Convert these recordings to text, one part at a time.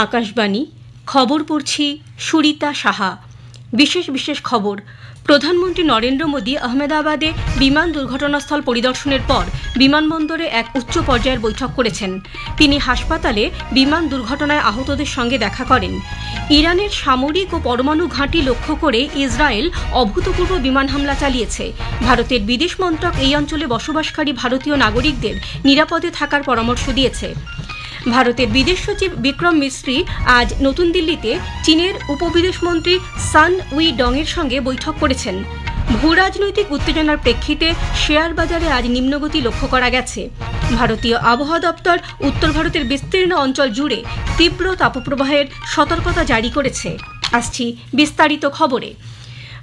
আকাশবাণী খবর পড়ছি সুরিতা সাহা। বিশেষ খবর। প্রধানমন্ত্রী নরেন্দ্র মোদী আহমেদাবাদে বিমান দুর্ঘটনাস্থল পরিদর্শনের পর বিমানবন্দরে এক উচ্চ পর্যায়ের বৈঠক করেছেন। তিনি হাসপাতালে বিমান দুর্ঘটনায় আহতদের সঙ্গে দেখা করেন। ইরানের সামরিক ও পরমাণু ঘাঁটি লক্ষ্য করে ইসরায়েল অভূতপূর্ব বিমান হামলা চালিয়েছে। ভারতের বিদেশ মন্ত্রক এই অঞ্চলে বসবাসকারী ভারতীয় নাগরিকদের নিরাপদে থাকার পরামর্শ দিয়েছে। ভারতের বিদেশ সচিব বিক্রম মিস্ত্রি আজ নতুন দিল্লিতে চীনের উপবিদেশমন্ত্রী সান উই-ডং এর সঙ্গে বৈঠক করেছেন। ভূরাজনৈতিক উত্তেজনার প্রেক্ষিতে শেয়ার বাজারে আজ নিম্নগতি লক্ষ্য করা গেছে। ভারতীয় আবহাওয়া দপ্তর উত্তর ভারতের বিস্তীর্ণ অঞ্চল জুড়ে তীব্র তাপপ্রবাহের সতর্কতা জারি করেছে। আসছি বিস্তারিত খবরে।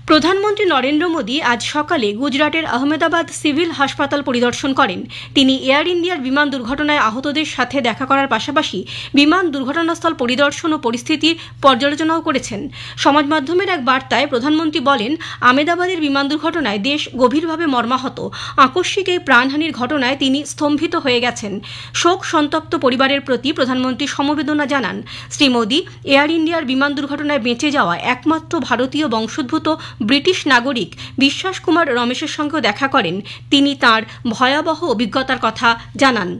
প্রধানমন্ত্রী নরেন্দ্র মোদী আজ সকালে গুজরাটের আহমেদাবাদ সিভিল হাসপাতাল পরিদর্শন করেন। তিনি এয়ার ইন্ডিয়ার বিমান দুর্ঘটনায় আহতদের সাথে দেখা করার পাশাপাশি বিমান দুর্ঘটনাস্থল পরিদর্শন ও পরিস্থিতির পর্যালোচনাও করেছেন। সমাজ মাধ্যমের এক বার্তায় প্রধানমন্ত্রী বলেন, আহমেদাবাদের বিমান দুর্ঘটনায় দেশ গভীরভাবে মর্মাহত। আকস্মিক এই প্রাণহানির ঘটনায় তিনি স্তম্ভিত হয়ে গেছেন। শোক সন্তপ্ত পরিবারের প্রতি প্রধানমন্ত্রী সমবেদনা জানান। শ্রী মোদী এয়ার ইন্ডিয়ার বিমান দুর্ঘটনায় বেঁচে যাওয়া একমাত্র ভারতীয় বংশোদ্ভূত ব্রিটিশ নাগরিক বিশ্বাস কুমার রমেশের সঙ্গেও দেখা করেন। তিনি তাঁর ভয়াবহ অভিজ্ঞতার কথা জানান।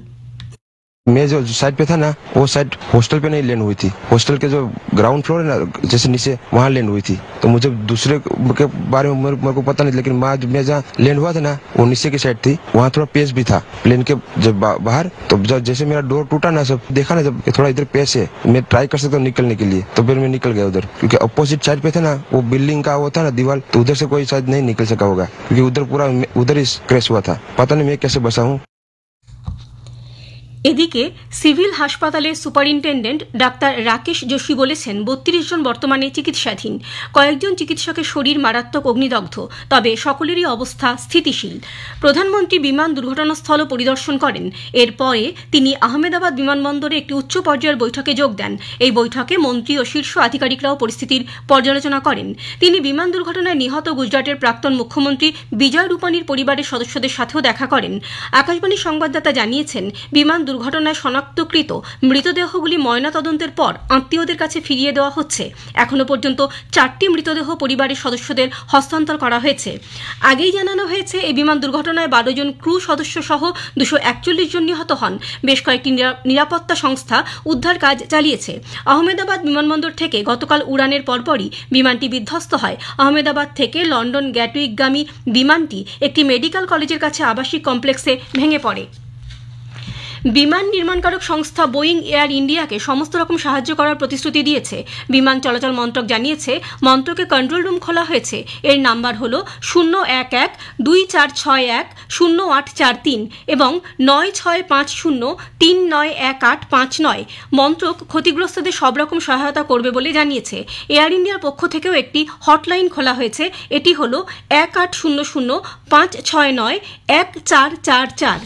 मैं जो साइड पे था ना, वो साइड हॉस्टल पे नहीं लैंड हुई थी। हॉस्टल के जो ग्राउंड फ्लोर है ना, जैसे नीचे वहाँ लैंड हुई थी। तो मुझे दूसरे के बारे में मेरे को पता नहीं, लेकिन मैं जहाँ लैंड हुआ था ना, वो नीचे की साइड थी। वहाँ थोड़ा पेस भी था प्लेन के जब बाहर। तो जैसे मेरा डोर टूटा ना, सब देखा ना, जब थोड़ा इधर पेस है, मैं ट्राई कर सकता हूँ निकलने के लिए, तो फिर मैं निकल गया उधर। क्योंकि अपोजिट साइड पे था ना, वो बिल्डिंग का वो था ना दीवार, तो उधर से कोई शायद नहीं निकल सका होगा, क्योंकि उधर पूरा उधर ही क्रैश हुआ था। पता नहीं मैं कैसे बचा हूँ। এদিকে সিভিল হাসপাতালের সুপারিনটেন্ডেন্ট ডাক্তার রাকেশ যোশী বলেছেন, ৩২ জন বর্তমানে চিকিৎসাধীন। কয়েকজন চিকিৎসকের শরীর মারাত্মক অগ্নিদগ্ধ, তবে সকলেরই অবস্থা স্থিতিশীল। প্রধানমন্ত্রী বিমান দুর্ঘটনাস্থল পরিদর্শন করেন। এরপরে তিনি আহমেদাবাদ বিমানবন্দরে একটি উচ্চ পর্যায়ের বৈঠকে যোগ দেন। এই বৈঠকে মন্ত্রী ও শীর্ষ আধিকারিকরাও পরিস্থিতির পর্যালোচনা করেন। তিনি বিমান দুর্ঘটনায় নিহত গুজরাটের প্রাক্তন মুখ্যমন্ত্রী বিজয় রূপানীর পরিবারের সদস্যদের সাথেও দেখা করেন। আকাশবাণীর সংবাদদাতা জানিয়েছেন, বিমান দুর্ঘটনায় শনাক্তকৃত মৃতদেহগুলি ময়নাতদন্তের পর আত্মীয়দের কাছে ফিরিয়ে দেওয়া হচ্ছে। এখনো পর্যন্ত 4টি মৃতদেহ পরিবারের সদস্যদের হস্তান্তর করা হয়েছে। আগেই জানানো হয়েছে, এই বিমান দুর্ঘটনায় 12 জন ক্রু সদস্য সহ 241 জন নিহত হন। বেশ কয়েকটি নিরাপত্তা সংস্থা উদ্ধার কাজ চালিয়েছে। আহমেদাবাদ বিমানবন্দর থেকে গতকাল উড়ানের পরপরই বিমানটি বিধ্বস্ত হয়। আহমেদাবাদ থেকে লন্ডন গ্যাটউইকগামী বিমানটি একটি মেডিকেল কলেজের কাছে আবাসিক কমপ্লেক্সে ভেঙে পড়ে। বিমান নির্মাণকারক সংস্থা বোয়িং এয়ার ইন্ডিয়াকে সমস্ত রকম সাহায্য করার প্রতিশ্রুতি দিয়েছে। বিমান চলাচল মন্ত্রক জানিয়েছে, মন্ত্রকে কন্ট্রোল রুম খোলা হয়েছে। এর নাম্বার হল 011-2461-0843 এবং 9650391859। মন্ত্রক ক্ষতিগ্রস্তদের সব রকম সহায়তা করবে বলে জানিয়েছে। এয়ার ইন্ডিয়ার পক্ষ থেকেও একটি হটলাইন খোলা হয়েছে। এটি হল 1800-569-1444।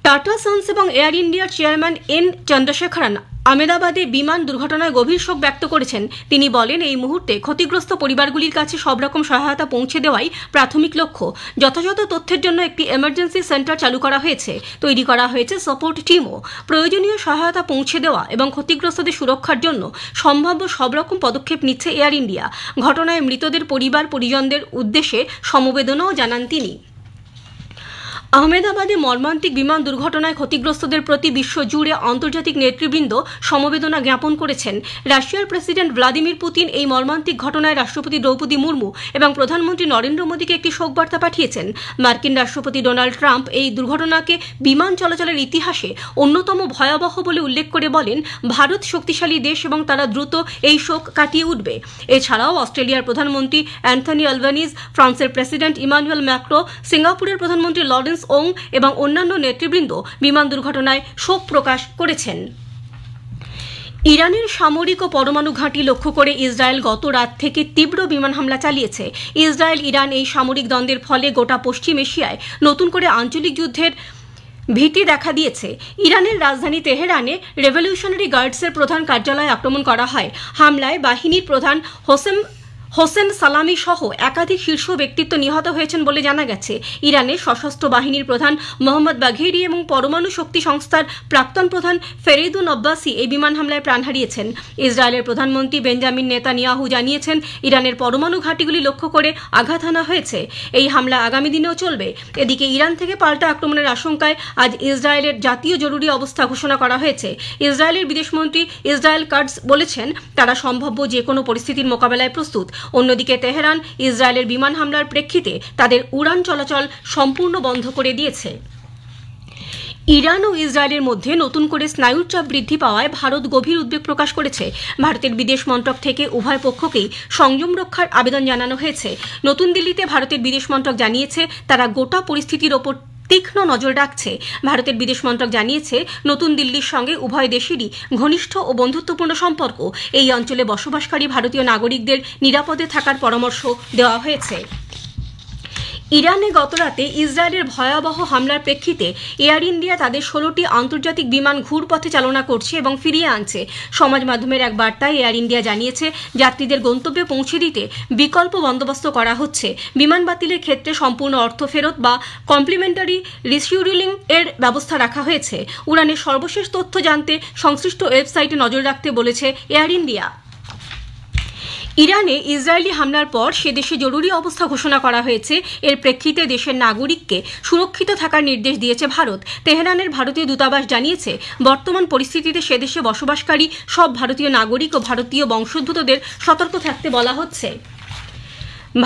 টাটা সন্স এবং এয়ার ইন্ডিয়ার চেয়ারম্যান এন চন্দ্রশেখরন আহমেদাবাদে বিমান দুর্ঘটনায় গভীর শোক ব্যক্ত করেছেন। তিনি বলেন, এই মুহূর্তে ক্ষতিগ্রস্ত পরিবারগুলির কাছে সব রকম সহায়তা পৌঁছে দেওয়াই প্রাথমিক লক্ষ্য। যথাযথ তথ্যের জন্য একটি এমার্জেন্সি সেন্টার চালু করা হয়েছে। তৈরি করা হয়েছে সাপোর্ট টিমও। প্রয়োজনীয় সহায়তা পৌঁছে দেওয়া এবং ক্ষতিগ্রস্তদের সুরক্ষার জন্য সম্ভাব্য সব রকম পদক্ষেপ নিচ্ছে এয়ার ইন্ডিয়া। ঘটনায় মৃতদের পরিবার পরিজনদের উদ্দেশ্যে সমবেদনাও জানান তিনি। আহমেদাবাদে মর্মান্তিক বিমান দুর্ঘটনায় ক্ষতিগ্রস্তদের প্রতি বিশ্বজুড়ে আন্তর্জাতিক নেতৃবৃন্দ সমবেদনা জ্ঞাপন করেছেন। রাশিয়ার প্রেসিডেন্ট ভ্লাদিমির পুতিন এই মর্মান্তিক ঘটনায় রাষ্ট্রপতি দ্রৌপদী মুর্মু এবং প্রধানমন্ত্রী নরেন্দ্র মোদীকে একটি শোকবার্তা পাঠিয়েছেন। মার্কিন রাষ্ট্রপতি ডোনাল্ড ট্রাম্প এই দুর্ঘটনাকে বিমান চলাচলের ইতিহাসে অন্যতম ভয়াবহ বলে উল্লেখ করে বলেন, ভারত শক্তিশালী দেশ এবং তারা দ্রুত এই শোক কাটিয়ে উঠবে। এছাড়াও অস্ট্রেলিয়ার প্রধানমন্ত্রী অ্যান্থনি আলবানিজ, ফ্রান্সের প্রেসিডেন্ট ইমানুয়েল ম্যাক্রো, সিঙ্গাপুরের প্রধানমন্ত্রী লরেন্স ওং এবং অন্যান্য নেতৃবৃন্দ বিমান দুর্ঘটনায় শোক প্রকাশ করেছেন। ইরানের সামরিক ও পরমাণু ঘাঁটি লক্ষ্য করে ইসরায়েল গত রাত থেকে তীব্র বিমান হামলা চালিয়েছে। ইসরায়েল ইরান এই সামরিক দ্বন্দ্বের ফলে গোটা পশ্চিম এশিয়ায় নতুন করে আঞ্চলিক যুদ্ধের ভীতি দেখা দিয়েছে। ইরানের রাজধানী তেহরানে রেভলিউশনারি গার্ডসের প্রধান কার্যালয়ে আক্রমণ করা হয়। হামলায় বাহিনীর প্রধান হোসেন সালামি সহ একাধিক শীর্ষ ব্যক্তিত্ব নিহত হয়েছেন বলে জানা গেছে। ইরানের সশস্ত্র বাহিনীর প্রধান মোহাম্মদ বাঘেরি এবং পরমাণু শক্তি সংস্থার প্রাক্তন প্রধান ফেরিদুন আব্বাসি এই বিমান হামলায় প্রাণ হারিয়েছেন। ইসরায়েলের প্রধানমন্ত্রী বেঞ্জামিন নেতানিয়াহু জানিয়েছেন, ইরানের পরমাণু ঘাঁটিগুলি লক্ষ্য করে আঘাত হানা হয়েছে। এই হামলা আগামী দিনেও চলবে। এদিকে ইরান থেকে পাল্টা আক্রমণের আশঙ্কায় আজ ইসরায়েলের জাতীয় জরুরি অবস্থা ঘোষণা করা হয়েছে। ইসরায়েলের বিদেশমন্ত্রী ইসরায়েল কাটজ বলেছেন, তারা সম্ভাব্য যে কোনো পরিস্থিতির মোকাবেলায় প্রস্তুত। অন্যদিকে তেহরান ইসরায়েলের বিমান হামলার প্রেক্ষিতে তাদের উড়ান চলাচল সম্পূর্ণ বন্ধ করে দিয়েছে। ইরান ও ইসরায়েলের মধ্যে নতুন করে স্নায়ুর চাপ বৃদ্ধি পাওয়ায় ভারত গভীর উদ্বেগ প্রকাশ করেছে। ভারতের বিদেশ মন্ত্রক থেকে উভয় পক্ষকেই সংযম রক্ষার আবেদন জানানো হয়েছে। নতুন দিল্লিতে ভারতের বিদেশ মন্ত্রক জানিয়েছে, তারা গোটা পরিস্থিতির ওপর তীক্ষ্ণ নজর রাখছে। ভারতের বিদেশ মন্ত্রক জানিয়েছে, নতুন দিল্লির সঙ্গে উভয় দেশেরই ঘনিষ্ঠ ও বন্ধুত্বপূর্ণ সম্পর্ক। এই অঞ্চলে বসবাসকারী ভারতীয় নাগরিকদের নিরাপদে থাকার পরামর্শ দেওয়া হয়েছে। ইরানে গতরাতে ইসরায়েলের ভয়াবহ হামলার প্রেক্ষিতে এয়ার ইন্ডিয়া তাদের 16টি আন্তর্জাতিক বিমান ঘুরপথে চালনা করছে এবং ফিরিয়ে আনছে। সমাজ মাধ্যমের এক বার্তায় এয়ার ইন্ডিয়া জানিয়েছে, যাত্রীদের গন্তব্যে পৌঁছে দিতে বিকল্প বন্দোবস্ত করা হচ্ছে। বিমান বাতিলের ক্ষেত্রে সম্পূর্ণ অর্থ ফেরত বা কমপ্লিমেন্টারি রিশিডিউলিং এর ব্যবস্থা রাখা হয়েছে। উড়ানের সর্বশেষ তথ্য জানতে সংশ্লিষ্ট ওয়েবসাইটে নজর রাখতে বলেছে এয়ার ইন্ডিয়া। ইরানে ইসরায়েলি হামলার পর সে দেশে জরুরি অবস্থা ঘোষণা করা হয়েছে। এর প্রেক্ষিতে দেশের নাগরিককে সুরক্ষিত থাকার নির্দেশ দিয়েছে ভারত। তেহরানের ভারতীয় দূতাবাস জানিয়েছে, বর্তমান পরিস্থিতিতে সে দেশে বসবাসকারী সব ভারতীয় নাগরিক ও ভারতীয় বংশোদ্ভূতদের সতর্ক থাকতে বলা হচ্ছে।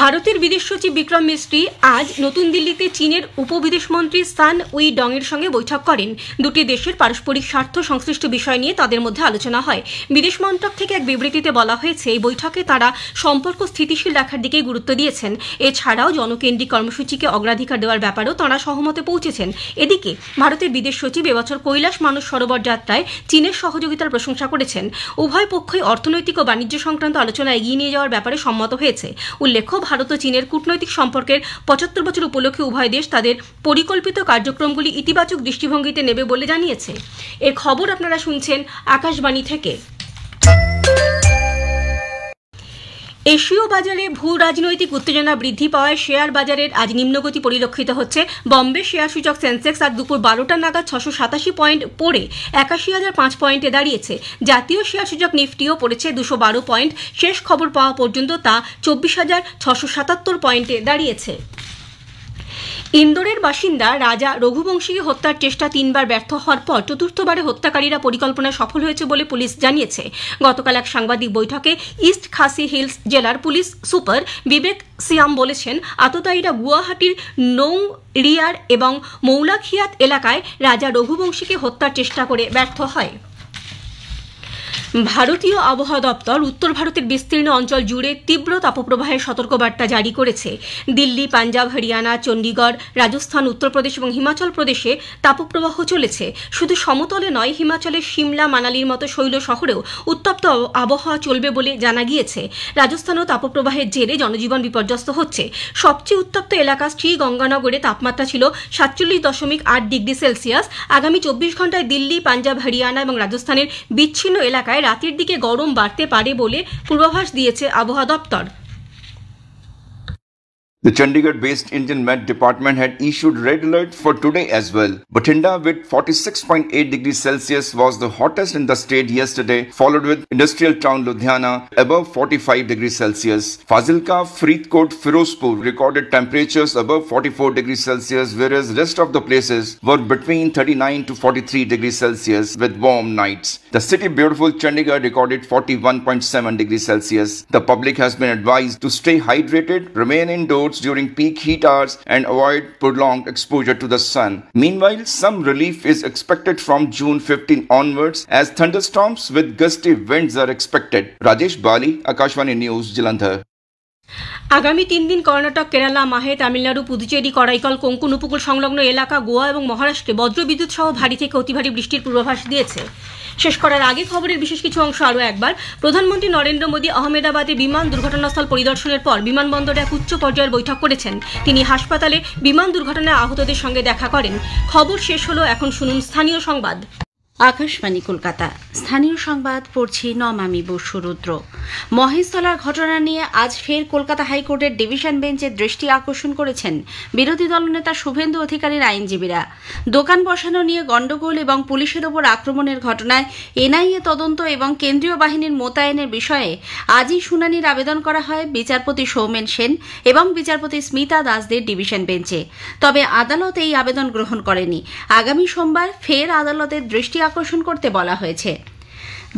ভারতের বিদেশ সচিব বিক্রম মিস্ত্রি আজ নতুন দিল্লিতে চীনের উপবিদেশমন্ত্রী সান উই ডং এর সঙ্গে বৈঠক করেন। দুটি দেশের পারস্পরিক স্বার্থ সংশ্লিষ্ট বিষয় নিয়ে তাদের মধ্যে আলোচনা হয়। বিদেশ মন্ত্রক থেকে এক বিবৃতিতে বলা হয়েছে, এই বৈঠকে তারা সম্পর্ক স্থিতিশীল রাখার দিকে গুরুত্ব দিয়েছেন। এছাড়াও জনকেন্দ্রিক কর্মসূচিকে অগ্রাধিকার দেওয়ার ব্যাপারেও তাঁরা সহমতে পৌঁছেছেন। এদিকে ভারতের বিদেশ সচিব এবছর কৈলাস মানস সরোবর যাত্রায় চীনের সহযোগিতার প্রশংসা করেছেন। উভয় পক্ষই অর্থনৈতিক ও বাণিজ্য সংক্রান্ত আলোচনা এগিয়ে নিয়ে যাওয়ার ব্যাপারে সম্মত হয়েছে। উল্লেখ্য, ভারত ও চীনের কূটনৈতিক সম্পর্কের 75 বছর উপলক্ষে উভয় দেশ তাদের পরিকল্পিত কার্যক্রমগুলি ইতিবাচক দৃষ্টিভঙ্গিতে নেবে বলে জানিয়েছে। এর খবর আপনারা শুনছেন আকাশবাণী থেকে। এশীয় বাজারে ভূ রাজনৈতিক উত্তেজনা বৃদ্ধি পাওয়ায় শেয়ার বাজারের আজ নিম্নগতি পরিলক্ষিত হচ্ছে। বম্বে শেয়ার সূচক সেন্সেক্স আজ দুপুর 12টা নাগাদ 687 পয়েন্ট পড়ে 81,005 পয়েন্টে দাঁড়িয়েছে। জাতীয় শেয়ার সূচক নিফটিও পড়েছে 212 পয়েন্ট। শেষ খবর পাওয়া পর্যন্ত তা 24,677 পয়েন্টে দাঁড়িয়েছে। ইন্দোরের বাসিন্দা রাজা রঘুবংশীকে হত্যার চেষ্টা 3বার ব্যর্থ হওয়ার পর চতুর্থবারে হত্যাকারীরা পরিকল্পনায় সফল হয়েছে বলে পুলিশ জানিয়েছে। গতকাল এক সাংবাদিক বৈঠকে ইস্ট খাসি হিলস জেলার পুলিশ সুপার বিবেক সিয়াম বলেছেন, আততায়ীরা গুয়াহাটির নৌরিয়ার এবং মৌলাখিয়াত এলাকায় রাজা রঘুবংশীকে হত্যার চেষ্টা করে ব্যর্থ হয়। ভারতীয় আবহাওয়া দপ্তর উত্তর ভারতের বিস্তীর্ণ অঞ্চল জুড়ে তীব্র তাপপ্রবাহের সতর্কবার্তা জারি করেছে। দিল্লি, পাঞ্জাব, হরিয়ানা, চণ্ডীগড়, রাজস্থান, উত্তরপ্রদেশ এবং হিমাচল প্রদেশে তাপপ্রবাহ চলেছে। শুধু সমতলে নয়, হিমাচলের সিমলা, মানালির মতো শৈল শহরেও উত্তপ্ত আবহাওয়া চলবে বলে জানা গিয়েছে। রাজস্থানেও তাপপ্রবাহের জেরে জনজীবন বিপর্যস্ত হচ্ছে। সবচেয়ে উত্তপ্ত এলাকা শ্রীগঙ্গানগরে তাপমাত্রা ছিল 47.8 ডিগ্রি সেলসিয়াস। আগামী 24 ঘন্টায় দিল্লি, পাঞ্জাব, হরিয়ানা এবং রাজস্থানের বিচ্ছিন্ন এলাকায় রাতের দিকে গরম বাড়তে পারে বলে পূর্বাভাস দিয়েছে আবহাওয়া দপ্তর। The Chandigarh-based Indian Met Department had issued red alert for today as well. Bathinda with 46.8 degrees Celsius was the hottest in the state yesterday, followed with industrial town Ludhiana above 45 degrees Celsius. Fazilka, Faridkot, Firozpur recorded temperatures above 44 degrees Celsius, whereas rest of the places were between 39 to 43 degrees Celsius with warm nights. The city beautiful Chandigarh recorded 41.7 degrees Celsius. The public has been advised to stay hydrated, remain indoors during peak heat hours and avoid prolonged exposure to the sun. Meanwhile, some relief is expected from June 15 onwards as thunderstorms with gusty winds are expected. Rajesh Bali, Akashvani News, Jalandhar. আগামী 3 দিন কর্ণাটক, কেরালা, মাহে, তামিলনাড়ু, পুদুচেরি, করাইকল, কোঙ্কণ উপকূল সংলগ্ন এলাকা, গোয়া এবং মহারাষ্ট্রে বজ্রবিদ্যুৎ সহ ভারী থেকে অতি ভারী বৃষ্টির পূর্বাভাস দিয়েছে। শেষ করার আগে খবরের বিশেষ কিছু অংশ আরও একবার। প্রধানমন্ত্রী নরেন্দ্র মোদী আহমেদাবাদে বিমান দুর্ঘটনাস্থল পরিদর্শনের পর বিমানবন্দরে এক উচ্চ পর্যায়ের বৈঠক করেছেন। তিনি হাসপাতালে বিমান দুর্ঘটনায় আহতদের সঙ্গে দেখা করেন। খবর শেষ হলো, এখন শুনুন স্থানীয় সংবাদ। আকাশবাণী কলকাতা স্থানীয় সংবাদ পড়ছি নমামি বসুরুদ্র। মহেশতলার ঘটনা নিয়ে আজ ফের কলকাতা হাইকোর্টের ডিভিশন বেঞ্চের দৃষ্টি আকর্ষণ করেছেন বিরোধী দলনেতা শুভেন্দু অধিকারীর আইনজীবীরা। দোকান বসানো নিয়ে গণ্ডগোল এবং পুলিশের ওপর আক্রমণের ঘটনায় এনআইএ তদন্ত এবং কেন্দ্রীয় বাহিনীর মোতায়েনের বিষয়ে আজই শুনানির আবেদন করা হয় বিচারপতি সৌমেন সেন এবং বিচারপতি স্মিতা দাসদের ডিভিশন বেঞ্চে। তবে আদালত এই আবেদন গ্রহণ করেনি। আগামী সোমবার ফের আদালতের দৃষ্টি আকর্ষণ করতে বলা হয়েছে।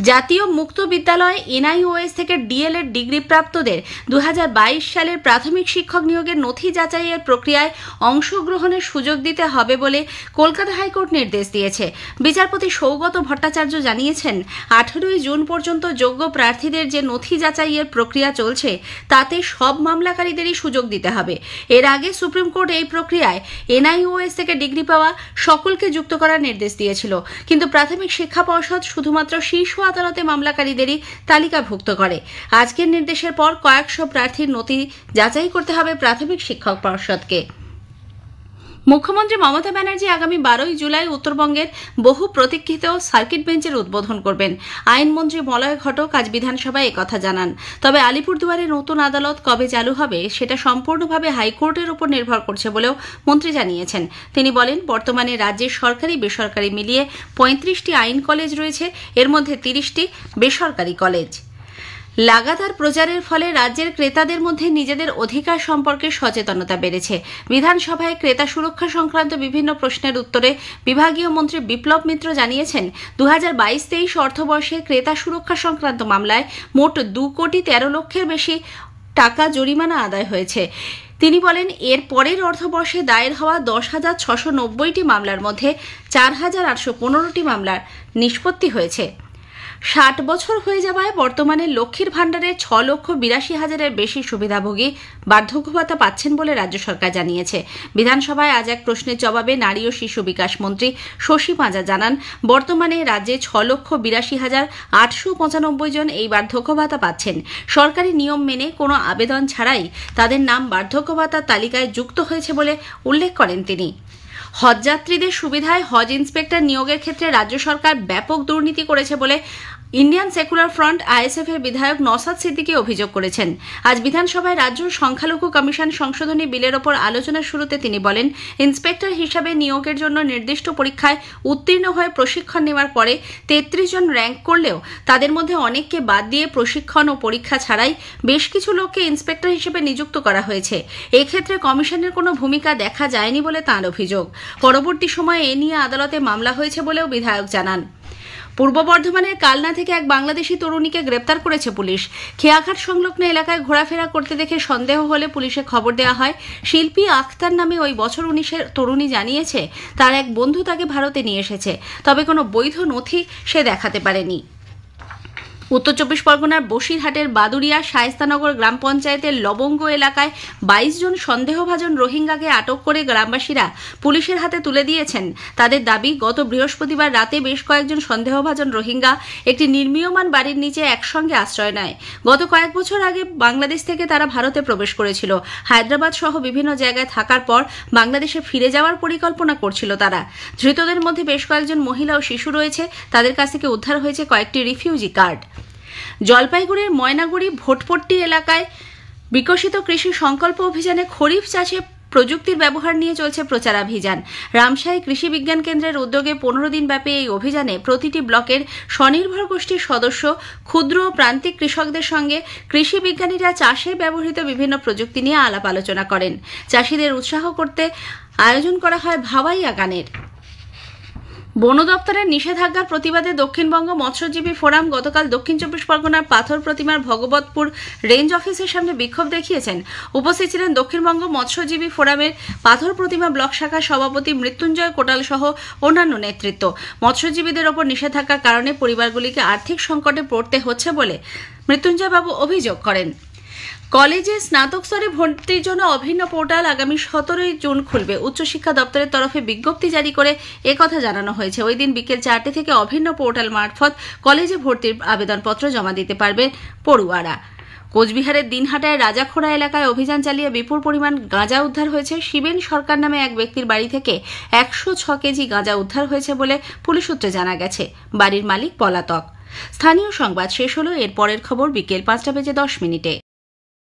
জাতীয় মুক্ত বিদ্যালয় এনআইওএস থেকে ডিএলএড ডিগ্রি প্রাপ্তদের 2022 সালের প্রাথমিক শিক্ষক নিয়োগের নথি যাচাইয়ের প্রক্রিয়ায় অংশগ্রহণের সুযোগ দিতে হবে বলে কলকাতা হাইকোর্ট নির্দেশ দিয়েছে। বিচারপতি সৌগত ভট্টাচার্য জানিয়েছেন, 18 জুন পর্যন্ত যোগ্য প্রার্থীদের যে নথি যাচাইয়ের প্রক্রিয়া চলছে তাতে সব মামলাকারীদেরই সুযোগ দিতে হবে। এর আগে সুপ্রিম কোর্ট এই প্রক্রিয়ায় এনআইওএস থেকে ডিগ্রি পাওয়া সকলকে যুক্ত করার নির্দেশ দিয়েছিল, কিন্তু প্রাথমিক শিক্ষা পর্ষদ শুধুমাত্র শীর্ষ আদালতে মামলাকারীদেরই তালিকাভুক্ত করে। আজকের নির্দেশের পর কয়েকশো প্রার্থীর নথি যাচাই করতে হবে প্রাথমিক শিক্ষক পর্ষদকে। মুখ্যমন্ত্রী মমতা ব্যানার্জি আগামী 12 জুলাই উত্তরবঙ্গের বহু প্রতীক্ষিত সার্কিট বেঞ্চের উদ্বোধন করবেন। আইনমন্ত্রী মলয় ঘটক আজ বিধানসভায় একথা জানান। তবে আলিপুরদুয়ারে নতুন আদালত কবে চালু হবে সেটা সম্পূর্ণভাবে হাইকোর্টের উপর নির্ভর করছে বলেও মন্ত্রী জানিয়েছেন। তিনি বলেন, বর্তমানে রাজ্যের সরকারি বেসরকারি মিলিয়ে 35টি আইন কলেজ রয়েছে, এর মধ্যে 30টি বেসরকারি কলেজ। লাগাতার প্রচারের ফলে রাজ্যের ক্রেতাদের মধ্যে নিজেদের অধিকার সম্পর্কে সচেতনতা বেড়েছে। বিধানসভায় ক্রেতা সুরক্ষা সংক্রান্ত বিভিন্ন প্রশ্নের উত্তরে বিভাগীয় মন্ত্রী বিপ্লব মিত্র জানিয়েছেন, 2022-23 অর্থবর্ষে ক্রেতা সুরক্ষা সংক্রান্ত মামলায় মোট 2,13,00,000-এর বেশি টাকা জরিমানা আদায় হয়েছে। তিনি বলেন, এর পরের অর্থবর্ষে দায়ের হওয়া 10,690টি মামলার মধ্যে 4,815টি মামলার নিষ্পত্তি হয়েছে। 60 বছর হয়ে যাওয়ায় বর্তমানে লক্ষ্মীর ভাণ্ডারে 6,82,000-এর বেশি সুবিধাভোগী বার্ধক্য ভাতা পাচ্ছেন বলে রাজ্য সরকার জানিয়েছে। বিধানসভায় আজ এক প্রশ্নের জবাবে নারী ও শিশু বিকাশ মন্ত্রী শশী পাঁজা জানান, বর্তমানে রাজ্যে 6,82,895 জন এই বার্ধক্য ভাতা পাচ্ছেন। সরকারি নিয়ম মেনে কোনো আবেদন ছাড়াই তাদের নাম বার্ধক্য ভাতার তালিকায় যুক্ত হয়েছে বলে উল্লেখ করেন তিনি। হজযাত্রীদের সুবিধায় হজ ইন্সপেক্টর নিয়োগের ক্ষেত্রে রাজ্য সরকার ব্যাপক দুর্নীতি করেছে বলে ইন্ডিয়ান সেকুলার ফ্রন্ট আইএসএফ এর বিধায়ক নওশাদ সিদ্দিকী অভিযোগ করেছেন। আজ বিধানসভায় রাজ্য সংখ্যালঘু কমিশন সংশোধনী বিলের ওপর আলোচনার শুরুতে তিনি বলেন, ইন্সপেক্টর হিসাবে নিয়োগের জন্য নির্দিষ্ট পরীক্ষায় উত্তীর্ণ হয়ে প্রশিক্ষণ নেওয়ার পরে 33 জন র্যাঙ্ক করলেও তাদের মধ্যে অনেককে বাদ দিয়ে প্রশিক্ষণ ও পরীক্ষা ছাড়াই বেশ কিছু লোককে ইন্সপেক্টর হিসেবে নিযুক্ত করা হয়েছে। এক্ষেত্রে কমিশনের কোনো ভূমিকা দেখা যায়নি বলে তাঁর অভিযোগ। পরবর্তী সময়ে এ নিয়ে আদালতে মামলা হয়েছে বলেও বিধায়ক জানান। পূর্ব বর্ধমানের কালনা থেকে এক বাংলাদেশি তরুণীকে গ্রেপ্তার করেছে পুলিশ। খেয়াঘাট সংলগ্ন এলাকায় ঘোরাফেরা করতে দেখে সন্দেহ হলে পুলিশে খবর দেওয়া হয়। শিল্পী আখতার নামে ওই বছর 19-এর তরুণী জানিয়েছে, তার এক বন্ধু তাকে ভারতে নিয়ে এসেছে, তবে কোনো বৈধ নথি সে দেখাতে পারেনি। উত্তর 24 পরগনার বসিরহাটের বাদুরিয়া শায়েস্তানগর গ্রাম পঞ্চায়েতের লবঙ্গ এলাকায় 22 জন সন্দেহভাজন রোহিঙ্গাকে আটক করে গ্রামবাসীরা পুলিশের হাতে তুলে দিয়েছেন। তাদের দাবি, গত বৃহস্পতিবার রাতে বেশ কয়েকজন সন্দেহভাজন রোহিঙ্গা একটি নির্মীয়মান বাড়ির নিচে একসঙ্গে আশ্রয় নেয়। গত কয়েক বছর আগে বাংলাদেশ থেকে তারা ভারতে প্রবেশ করেছিল। হায়দ্রাবাদ সহ বিভিন্ন জায়গায় থাকার পর বাংলাদেশে ফিরে যাওয়ার পরিকল্পনা করছিল তারা। ধৃতদের মধ্যে বেশ কয়েকজন মহিলা ও শিশু রয়েছে। তাদের কাছ থেকে উদ্ধার হয়েছে কয়েকটি রিফিউজি কার্ড। জলপাইগুড়ির ময়নাগুড়ি ভোটপট্টি এলাকায় বিকশিত কৃষি সংকল্প অভিযানে খরিফ চাষে প্রযুক্তির ব্যবহার নিয়ে চলছে প্রচারাভিযান। রামশাহী কৃষি বিজ্ঞান কেন্দ্রের উদ্যোগে 15 দিন ব্যাপী এই অভিযানে প্রতিটি ব্লকের স্বনির্ভর গোষ্ঠীর সদস্য, ক্ষুদ্র ও প্রান্তিক কৃষকদের সঙ্গে কৃষি বিজ্ঞানীরা চাষে ব্যবহৃত বিভিন্ন প্রযুক্তি নিয়ে আলাপ আলোচনা করেন। চাষিদের উৎসাহ করতে আয়োজন করা হয় ভাওয়াইয়া গানের। বন দপ্তরের নিষেধাজ্ঞার প্রতিবাদে দক্ষিণবঙ্গ মৎস্যজীবী ফোরাম গতকাল দক্ষিণ 24 পরগনার পাথর প্রতিমার ভগবতপুর রেঞ্জ অফিসের সামনে বিক্ষোভ দেখিয়েছেন। উপস্থিত ছিলেন দক্ষিণবঙ্গ মৎস্যজীবী ফোরামের পাথর প্রতিমা ব্লক শাখার সভাপতি মৃত্যুঞ্জয় কোটাল সহ অন্যান্য নেতৃত্ব। মৎস্যজীবীদের ওপর নিষেধাজ্ঞার কারণে পরিবারগুলিকে আর্থিক সংকটে পড়তে হচ্ছে বলে মৃত্যুঞ্জয় বাবু অভিযোগ করেন। কলেজে স্নাতক স্তরে ভর্তির জন্য অভিন্ন পোর্টাল আগামী 17 জুন খুলবে। উচ্চশিক্ষা দপ্তরের তরফে বিজ্ঞপ্তি জারি করে একথা জানানো হয়েছে। ওই দিন বিকেল 4টে থেকে অভিন্ন পোর্টাল মারফত কলেজে ভর্তির আবেদনপত্র জমা দিতে পারবে পড়ুয়ারা। কোচবিহারের দিনহাটায় রাজাখোড়া এলাকায় অভিযান চালিয়ে বিপুল পরিমাণ গাঁজা উদ্ধার হয়েছে। শিবেন সরকার নামে এক ব্যক্তির বাড়ি থেকে 106 কেজি গাঁজা উদ্ধার হয়েছে বলে পুলিশ সূত্রে জানা গেছে। বাড়ির মালিক পলাতক। স্থানীয় সংবাদ শেষ হলো। এর পরের খবর বিকেল 5টা বেজে 10 মিনিটে।